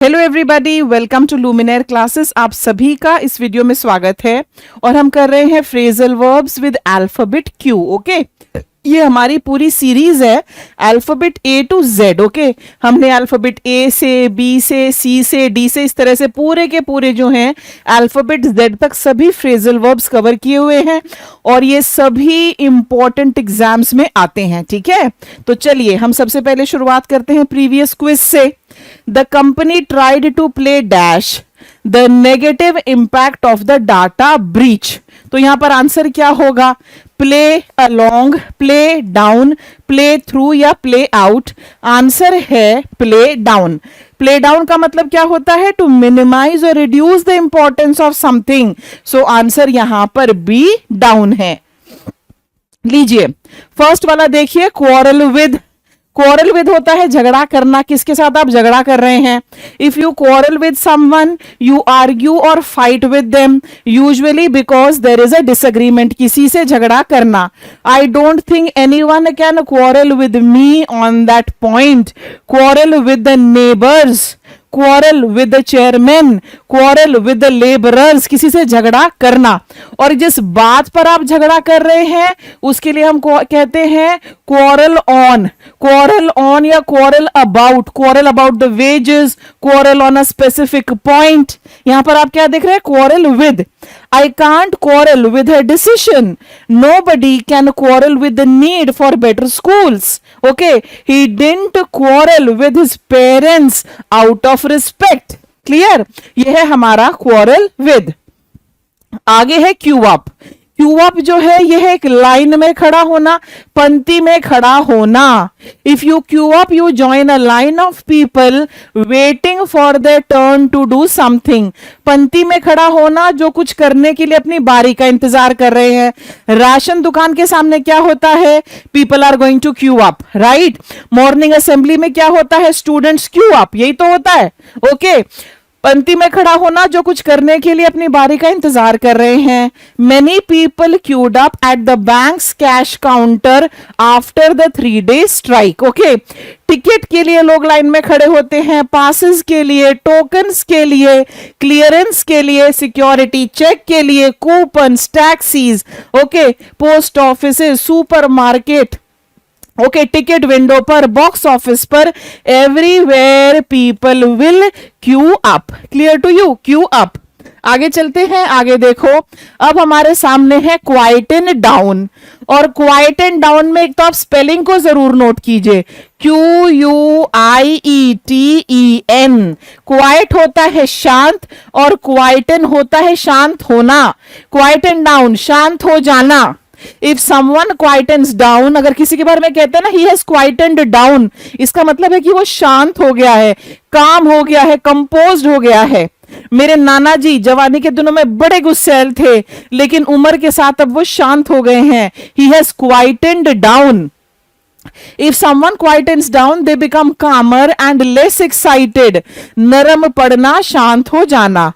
Hello everybody, welcome to Luminaire classes. आप सभी का इस वीडियो में स्वागत है और हम कर रहे हैं phrasal verbs with alphabet Q. Okay, ये हमारी पूरी सीरीज है alphabet A to Z. Okay, हमने अल्फाबेट ए से, बी से, सी से, डी से, इस तरह से पूरे के पूरे जो हैं अल्फाबेट जेड तक सभी फ्रेजल वर्ब्स कवर किए हुए हैं और ये सभी इंपॉर्टेंट एग्जाम्स में आते हैं। ठीक है, तो चलिए हम सबसे पहले शुरुआत करते हैं प्रीवियस क्विज से। The company tried to play dash the negative impact of the data breach। तो यहां पर आंसर क्या होगा? Play along, play down, play through या प्ले आउट। आंसर है प्ले डाउन। प्ले डाउन का मतलब क्या होता है? टू मिनिमाइज और reduce the importance of something. So answer यहां पर बी डाउन है। लीजिए फर्स्ट वाला देखिए, क्वारल विद। क्वारल विद होता है झगड़ा करना। किसके साथ आप झगड़ा कर रहे हैं? If you quarrel with someone, you argue और fight with them, usually because there is a disagreement. किसी से झगड़ा करना। I don't think anyone can quarrel with me on that point. Quarrel with the neighbours, quarrel with the chairman, quarrel with the labourers. किसी से झगड़ा करना। और जिस बात पर आप झगड़ा कर रहे हैं उसके लिए हम कहते हैं क्वारल ऑन। क्वारल ऑन या quarrel about. Quarrel about the wages, quarrel on a specific point. यहां पर आप क्या देख रहे हैं? Quarrel with. I can't quarrel with her decision. Nobody can quarrel with the need for better schools. Okay, he didn't quarrel with his parents out of respect. Clear? यह है हमारा quarrel with। आगे है क्यू अप। क्यू अप जो है यह एक line में खड़ा होना, पंक्ति में खड़ा होना। If you queue up, you join a line of people waiting for their turn to do something. पंक्ति में खड़ा होना, जो कुछ करने के लिए अपनी बारी का इंतजार कर रहे हैं। राशन दुकान के सामने क्या होता है? People are going to queue up, right. Morning assembly में क्या होता है? स्टूडेंट्स क्यू अप, यही तो होता है। ओके, पंक्ति में खड़ा होना, जो कुछ करने के लिए अपनी बारी का इंतजार कर रहे हैं। Many people cued up at the banks cash counter after the 3-day strike. Okay, ticket के लिए लोग लाइन में खड़े होते हैं, पासेस के लिए, टोकन्स के लिए, क्लियरेंस के लिए, सिक्योरिटी चेक के लिए, coupons, taxis. Okay, post office, supermarket. Okay, ticket window पर, बॉक्स ऑफिस पर, everywhere people will queue up. Clear to you? Queue up. आगे चलते हैं। आगे देखो, अब हमारे सामने है क्वाइटन डाउन। और क्वाइटन डाउन में एक तो आप स्पेलिंग को जरूर नोट कीजिए, QUIETEN। क्वाइट होता है शांत और क्वाइटन होता है शांत होना। क्वाइटन डाउन, शांत हो जाना। इफ समवन क्वाइटन्स डाउन, अगर किसी के बारे में कहते हैं ना ही हैज क्वाइटन्ड डाउन, इसका मतलब है कि वो शांत हो गया है, काम हो गया है, कंपोज्ड हो गया है। मेरे नाना जी जवानी के दिनों में बड़े गुस्सैल थे, लेकिन उम्र के साथ अब वो शांत हो गए हैं। He has quietened down. If someone quietens down, they become calmer and less excited. नरम पड़ना, शांत हो जाना।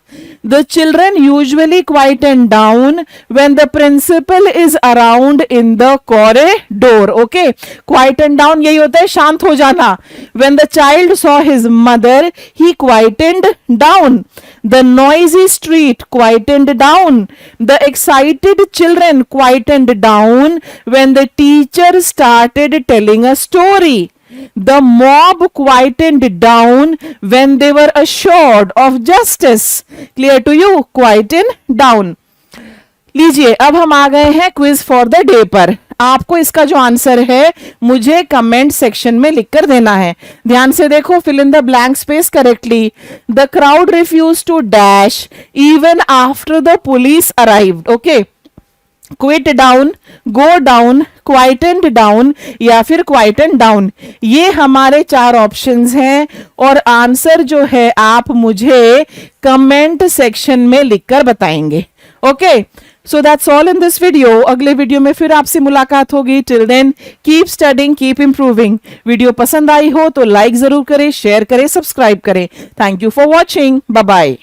The children usually quieten down when the principal is around in the corridor. Okay, quieten down यही होता है शांत हो जाना। When the child saw his mother, he quietened down. The noisy street quietened down. The excited children quietened down when the teacher started telling a story. The mob quietened down when they were assured of justice. Clear to you? Quieten down. लीजिए अब हम आ गए हैं quiz for the day पर। आपको इसका जो answer है मुझे कमेंट सेक्शन में लिखकर देना है। ध्यान से देखो, fill in the blank space correctly. The crowd refuse to dash even after the police arrived. Okay, quiet down, go down, quietened down या फिर क्वाइटन डाउन। ये हमारे 4 ऑप्शंस हैं और आंसर जो है आप मुझे कमेंट सेक्शन में लिखकर बताएंगे। Okay, so that's all in this video. अगले वीडियो में फिर आपसे मुलाकात होगी। Till then keep studying, keep improving. Video पसंद आई हो तो लाइक जरूर करें, शेयर करें, सब्सक्राइब करें। Thank you for watching. Bye bye.